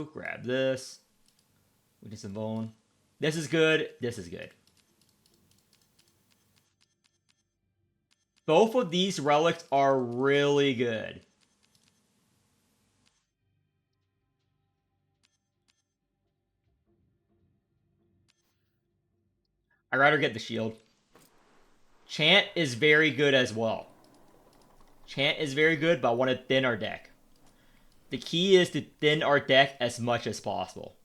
you. Grab this. We need some bone. This is good. This is good. Both of these relics are really good. I'd rather get the shield. Chant is very good as well. Chant is very good, but I want to thin our deck. The key is to thin our deck as much as possible.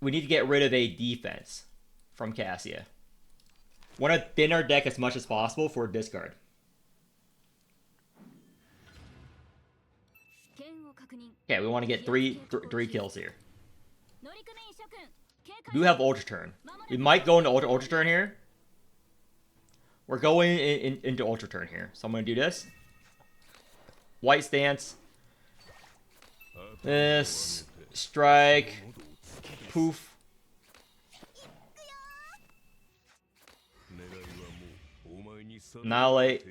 We need to get rid of a defense from Cassia. Want to thin our deck as much as possible for discard. Okay, we want to get three kills here. We do have Ultra Turn. We might go into Ultra Turn here. We're going into Ultra Turn here. So I'm going to do this. White Stance. This. Strike. Poof. Annihilate.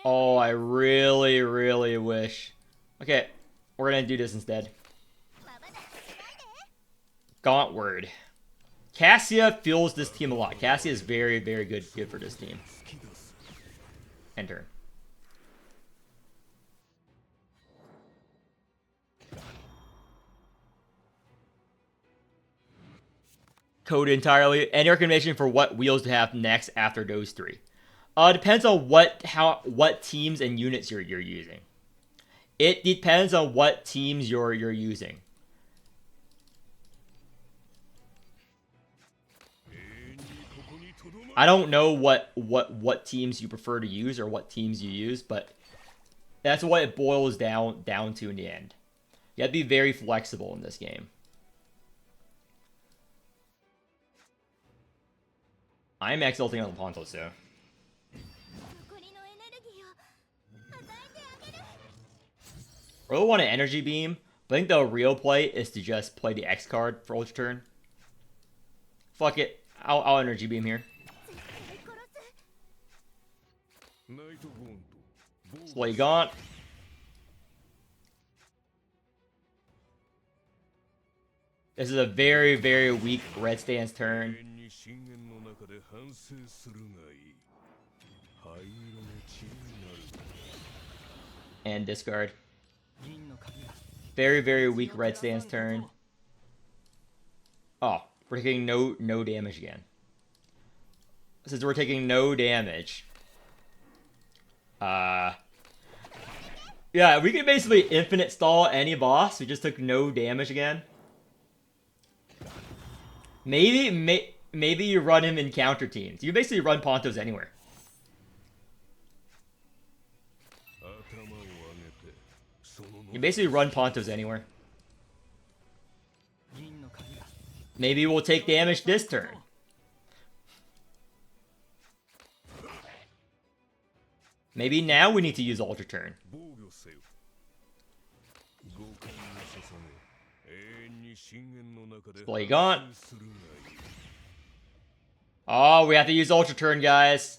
Oh, I really, really wish. Okay, we're going to do this instead. Gaunt Word. Cassia feels this team a lot. Cassia is very, very good for this team. Enter. Code entirely. Any recommendation for what wheels to have next after those three? Depends on what teams and units you're using. It depends on what teams you're using. I don't know what teams you prefer to use or what teams you use, but that's what it boils down to in the end. You have to be very flexible in this game. I'm exulting on the Pontos, so. I really want an Energy Beam, but I think the real play is to just play the X card for Ultra Turn. Fuck it. I'll Energy Beam here. Slay Gaunt. This is a very, very weak red stance turn. And discard. Very, very weak red stance turn. Oh, we're taking no damage again. Since we're taking no damage. Yeah, we can basically infinite stall any boss. We just took no damage again. Maybe you run him in counter teams. You basically run Pontos anywhere. You basically run Pontos anywhere. Maybe we'll take damage this turn. Maybe now we need to use Ultra Turn. Play Gaunt. Oh, we have to use Ultra Turn, guys.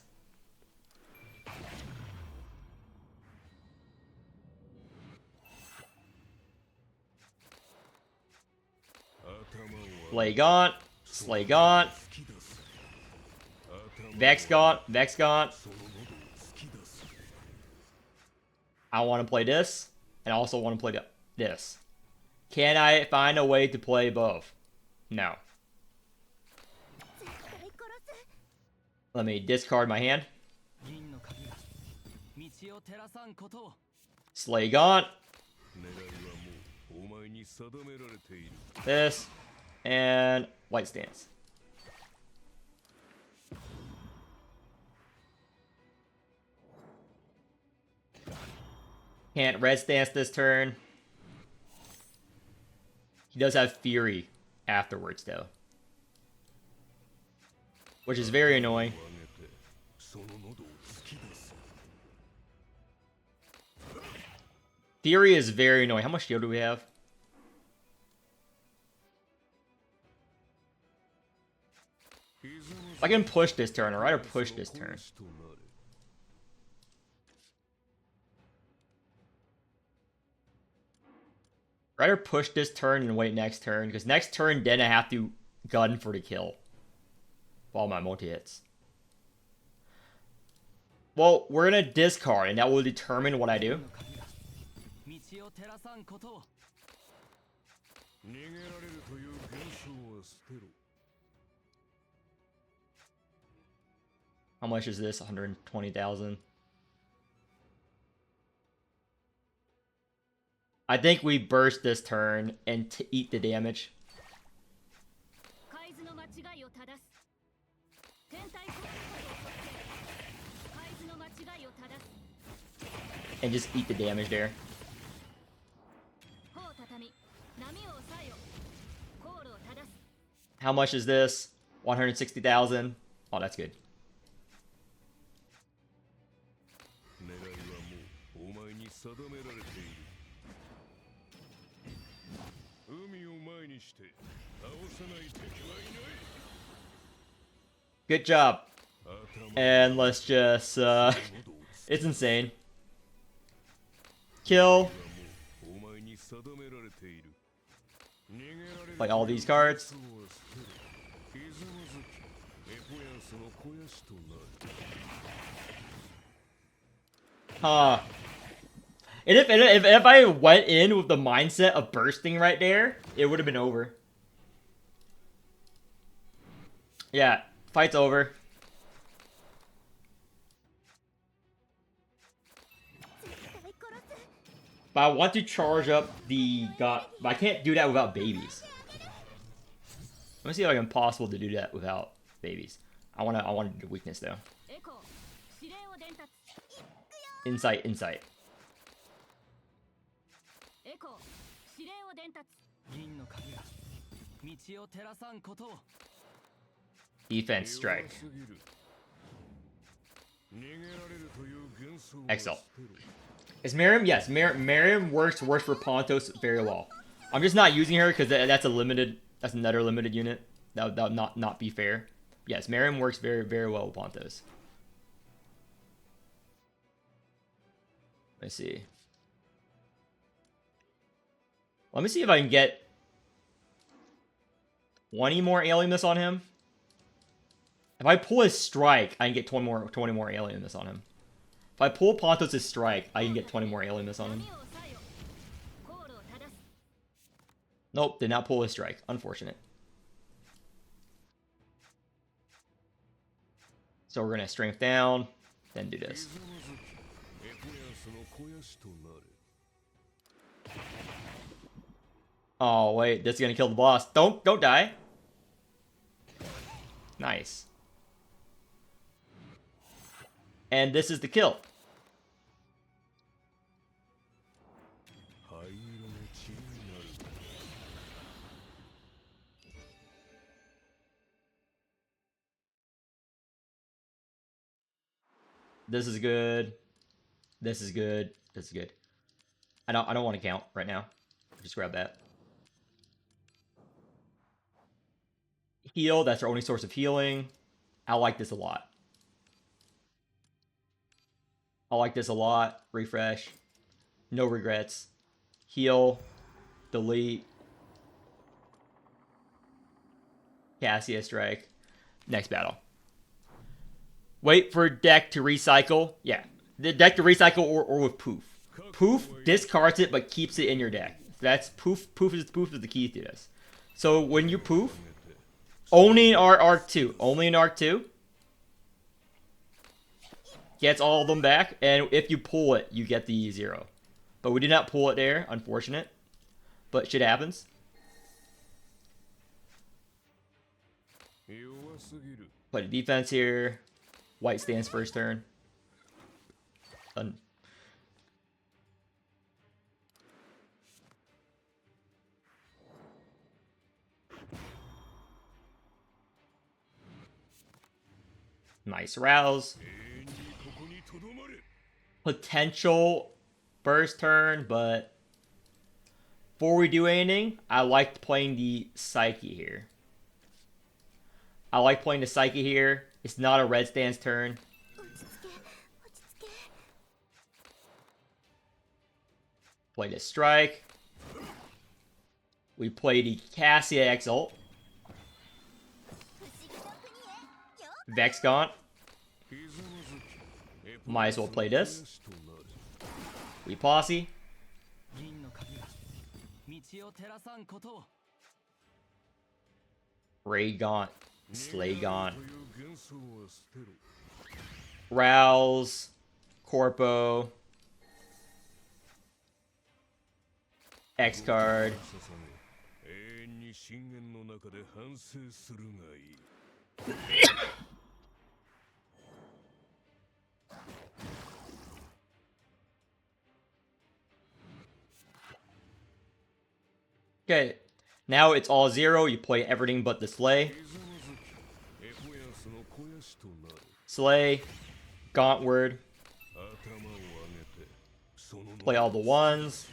Slay Gaunt. Slay Gaunt. Vex Gaunt. Vex Gaunt. I want to play this, and I also want to play this. Can I find a way to play both? No. Let me discard my hand. Slay Gaunt. This. And White Stance. Can't red stance this turn. He does have Fury afterwards, though. Which is very annoying. Fury is very annoying. How much shield do we have? If I can push this turn, I'd rather push this turn. Rather push this turn and wait next turn, because next turn then I have to gun for the kill. While my multi hits. Well, we're gonna discard, and that will determine what I do. How much is this? 120,000. I think we burst this turn and eat the damage. And just eat the damage there. How much is this? 160,000. Oh, that's good. Good job. And let's just, it's insane. Kill. Play all these cards. Huh. And if I went in with the mindset of bursting right there, it would have been over. Yeah, fight's over. But I want to charge up the god. But I can't do that without babies. Let me see if it's impossible to do that without babies. I want to do weakness though. Insight. Defense strike. Excellent. Is Morim? Yes, Morim works for Pontos very well. I'm just not using her because that's another limited unit. That would not be fair. Yes, Morim works very well with Pontos. Let's see. Let me see if I can get 20 more Alienness on him. If I pull his strike, I can get 20 more Alienness on him. If I pull Pontos' strike, I can get 20 more Alienness on him. Nope, did not pull his strike. Unfortunate. So we're gonna strength down, then do this. Oh wait, this is gonna kill the boss. Don't die. Nice. And this is the kill. This is good. This is good. This is good. I don't want to count right now. Just grab that. Heal, that's our only source of healing. I like this a lot. Refresh. No regrets. Heal. Delete. Cassia strike. Next battle. Wait for deck to recycle. Yeah. The deck to recycle or with poof. Poof discards it but keeps it in your deck. That's poof. Poof is the key to this. So when you poof, only in Arc 2. Only in Arc 2. Gets all of them back, and if you pull it, you get the 0. But we did not pull it there, unfortunate. But shit happens. Play the defense here. White stands first turn. Done. Nice rouse. Potential burst turn, but before we do anything, I liked playing the Psyche here. It's not a red stance turn. Play the strike. We play the Cassia Exalt. Vex Gaunt. Might as well play this. We Posse. Ray Gaunt. Slay Gaunt. Rouse. Corpo. X card. Okay, now it's all zero. You play everything but the Slay. Slay. Gauntward. Play all the ones.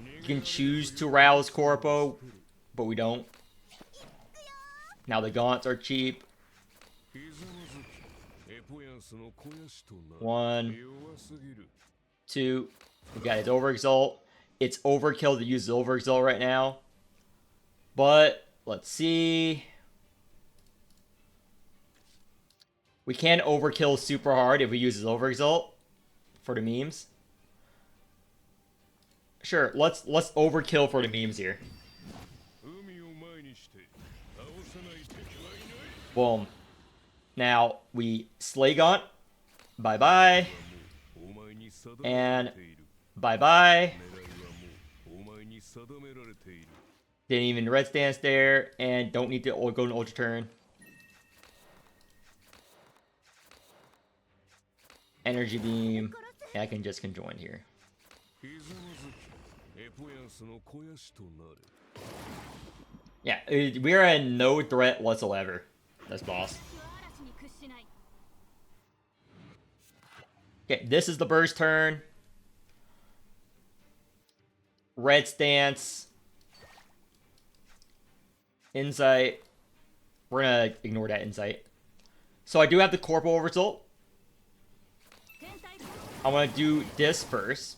You can choose to rouse Corpo, but we don't. Now the Gaunts are cheap. 1, 2. We got his Overexalt. It's overkill to use the Overexalt right now. But, let's see. We can overkill super hard if we use his Overexalt for the memes. Sure, let's overkill for the memes here. Boom. Now, we Slay Gaunt. Bye-bye. And bye-bye. Didn't even red stance there, and don't need to go in Ultra Turn. Energy Beam. And I can just conjoin here. Yeah, we are in no threat whatsoever. This boss. Okay, this is the burst turn. Red stance. Insight. We're gonna ignore that insight. So I do have the Corporal result. I want to do this first.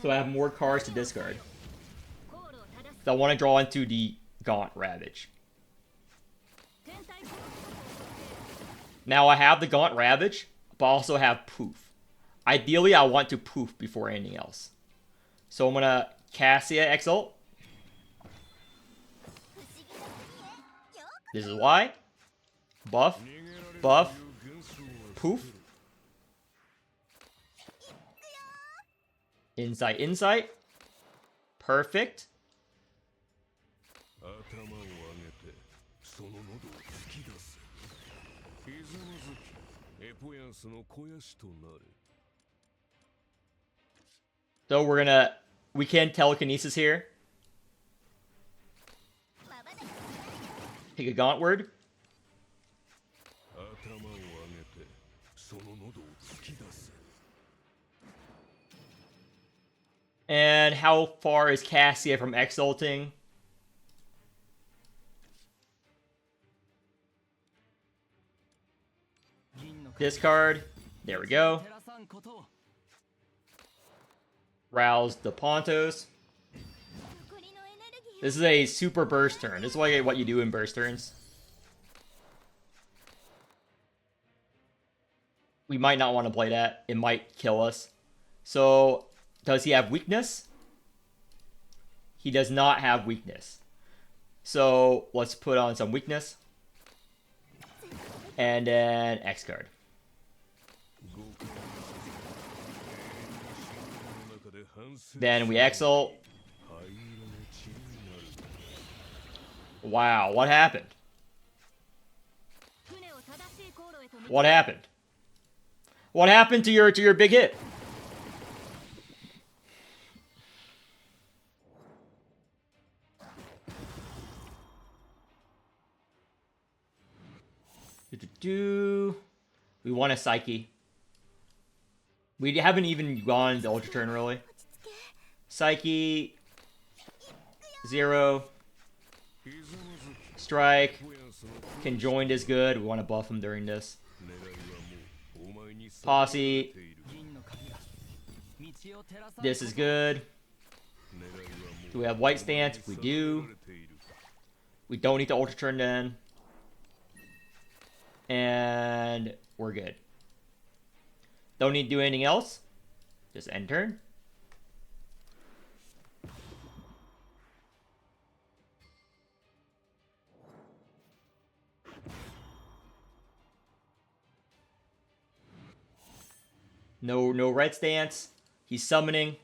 So I have more cards to discard. So I want to draw into the Gaunt Ravage. Now I have the Gaunt Ravage, but I also have Poof. Ideally, I want to Poof before anything else. So I'm going to Cassia Exalt. This is why. Buff. Buff. Poof. Insight, insight. Perfect. So we can telekinesis here. Take a Gauntward. And how far is Cassia from exalting? Discard. There we go. Rouse the Pontos. This is a super burst turn. This is like what you do in burst turns. We might not want to play that. It might kill us. So, does he have weakness? He does not have weakness. So, let's put on some weakness. And then X card. Then we exalt. Wow, what happened? What happened? What happened to your big hit? We want a Psyche. We haven't even gone the Ultra Turn, really. Psyche. 0. Strike. Conjoined is good. We want to buff him during this. Posse. This is good. Do we have white stance? We do. We don't need to ultra turn then. And we're good. Don't need to do anything else. Just end turn. No red stance. He's summoning.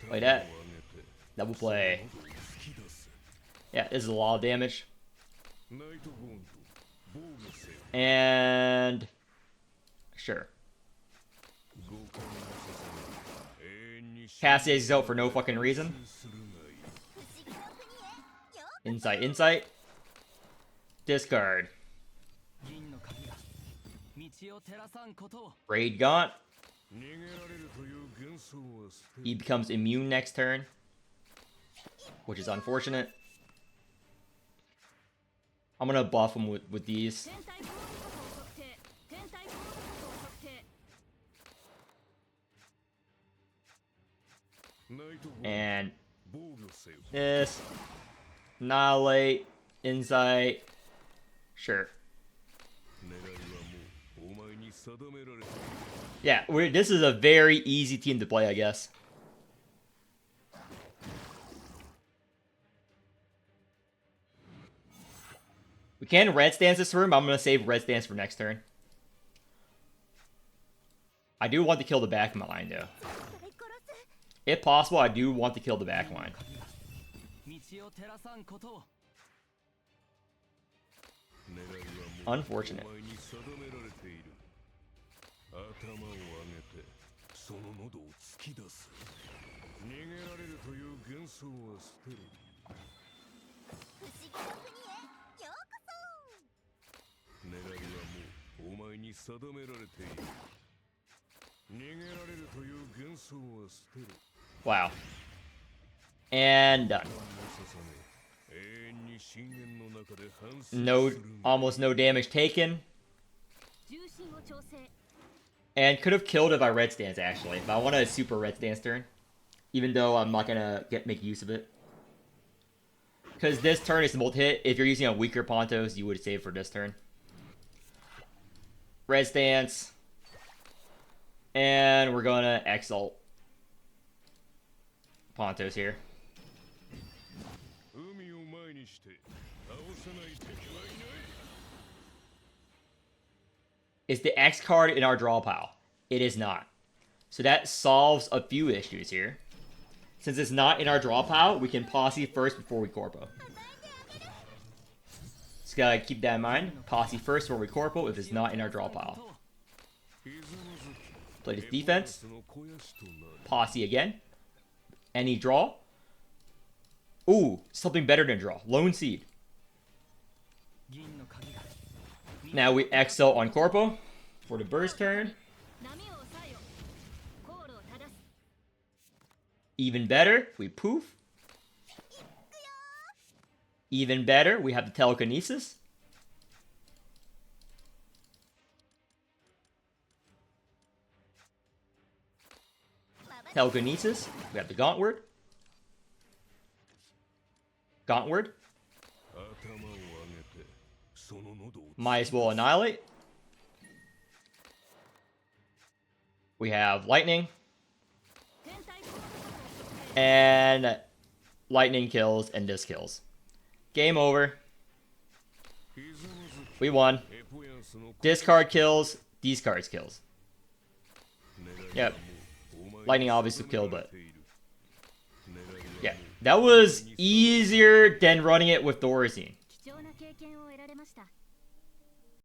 Play that. Double play. Yeah, this is a lot of damage. And sure. Cassius is out for no fucking reason. Insight. Discard. Raid Gaunt. He becomes immune next turn, which is unfortunate. I'm gonna buff him with these. And this. Annihilate. Insight. Sure. Yeah, this is a very easy team to play, I guess. We can red stance this turn, but I'm going to save red stance for next turn. I do want to kill the back line, though. If possible, I do want to kill the back line. Unfortunate. Wow. And done. Almost no damage taken. And could have killed if I red stance, actually. But I wanted a super red stance turn. Even though I'm not gonna make use of it. Because this turn is multi-hit. If you're using a weaker Pontos, you would save for this turn. Red stance. And we're gonna exalt Pontos here. Is the X card in our draw pile? It is not. So that solves a few issues here. Since it's not in our draw pile, we can posse first before we corpo. Just gotta keep that in mind. Posse first before we corpo if it's not in our draw pile. Play this defense. Posse again. Any draw. Ooh, something better than draw. Lone Seed. Now we exile on corpo for the burst turn. Even better, we poof. Even better, we have the telekinesis. Telekinesis, we have the Gauntward. Gauntward. Might as well annihilate. We have lightning. And lightning kills and this kills. Game over. We won. Discard kills, these cards kills. Yep. Lightning obviously killed, but yeah. That was easier than running it with Thorazine.